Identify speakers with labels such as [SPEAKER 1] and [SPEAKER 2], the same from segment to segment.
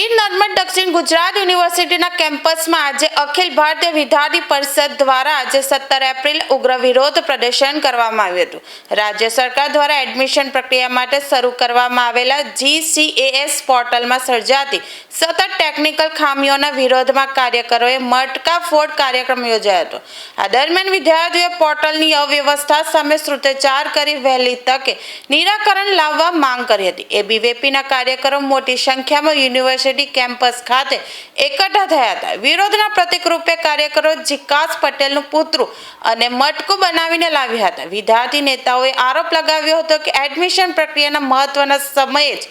[SPEAKER 1] વીર નર્મદ દક્ષિણ ગુજરાત યુનિવર્સિટીના કેમ્પસમાં આજે અખિલ ભારતીય વિદ્યાર્થી પરિષદ દ્વારા આજે 17 એપ્રિલ ઉગ્ર વિરોધ પ્રદર્શન કરવામાં આવ્યું હતું। રાજ્ય સરકાર દ્વારા એડમિશન પ્રક્રિયા માટે શરૂ કરવામાં આવેલા GCAS પોર્ટલમાં સર્જાતી સતત ટેકનિકલ ખામીઓના વિરોધમાં કાર્યકરોએ મટકાફોડ કાર્યક્રમ યોજાયો હતો। આ દરમિયાન વિદ્યાર્થીઓએ પોર્ટલની અવ્યવસ્થા સામે સૂત્રોચ્ચાર કરી વહેલી તકે નિરાકરણ લાવવા માંગ કરી હતી। એબીવીપીના કાર્યકરો મોટી સંખ્યામાં યુનિવર્સિટી કેમ્પસ ખાતે એકઠા થયા હતા। વિરોધના પ્રતીક રૂપે કાર્યકરો જીકાસ પટેલનું પુતળું અને મટકું બનાવીને લાવ્યા હતા। વિદ્યાર્થી નેતાઓએ આરોપ લગાવ્યો હતો કે એડમિશન પ્રક્રિયાના મહત્વના સમયે જ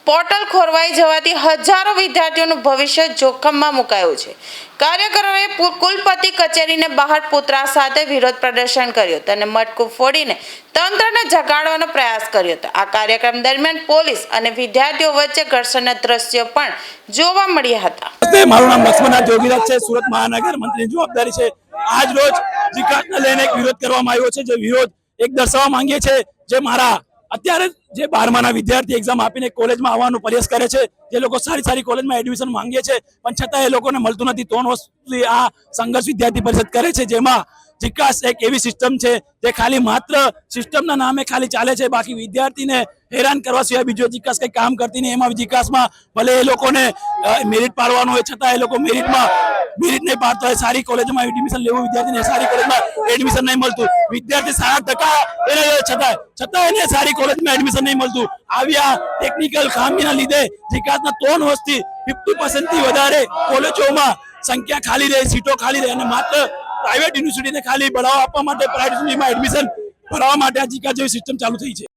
[SPEAKER 1] પોર્ટલ ખોરવાઈ જવાથી હજારો વિદ્યાર્થીઓનું ભવિષ્ય જોખમમાં મુકાયું છે। કાર્યકરોએ કુલપતિ કચેરીને બહાર પુતળા સાથે વિરોધ પ્રદર્શન કર્યું હતું અને મટકું ફોડીને તંત્રને જગાડવાનો પ્રયાસ કર્યો હતો। આ કાર્યક્રમ દરમિયાન પોલીસ અને વિદ્યાર્થીઓ વચ્ચે ઘર્ષણના દ્રશ્યો પણ જોવા મળ્યા હતા।
[SPEAKER 2] મારું નામ લક્ષ્મણનાથ જોગીરાજ છે, સુરત મહાનગર મંત્રીની જવાબદારી છે। આજ રોજ જીકાસને લઈને એક વિરોધ કરવામાં આવ્યો છે। જે વિરોધ એક દર્શાવવા માંગીએ છીએ, જે મારા અત્યારે જે 12માના વિદ્યાર્થી એક્ઝામ આપીને કોલેજમાં આવવાનો પ્રયાસ કરે છે, જે લોકો સારી કોલેજમાં એડમિશન માંગે છે પણ છતાં એ લોકોને મળતું નથી। 3 વર્ષથી આ સંઘર્ષ વિદ્યાર્થી પરિષદ કરે છે, જેમાં જીકાસ એક એવી સિસ્ટમ છે જે ખાલી માત્ર સિસ્ટમના નામે ખાલી ચાલે છે, બાકી વિદ્યાર્થીને હેરાન કરવા સિવાય બીજો જીકાસ કંઈ કામ કરતી નહીં। એમાં જીકાસમાં ભલે એ લોકોને મેરિટ પાડવાનું હોય છતાં એ લોકો મેરિટ નહીં પાડતા હોય। સારી કોલેજમાં એડમિશન લેવું વિદ્યાર્થીને સારી કોલેજમાં એડમિશન નહીં મળતું, વિદ્યાર્થી 7% એને છતાં એને સારી કોલેજમાં એડમિશન નહીં મળતું। આવ્યા ટેકનિકલ ખામીના લીધે જીકાસના 3 વર્ષથી 50% થી વધારે કોલેજોમાં સંખ્યા ખાલી રહે, સીટો ખાલી રહે અને માત્ર પ્રાઇવેટ યુનિવર્સિટીને ખાલી બઢાવા આપવા માટે પ્રાઇવેટ યુનિવર્સિટીમાં એડમિશન ભરવા માટે આ જીકાસ જેવી સિસ્ટમ ચાલુ થઈ છે।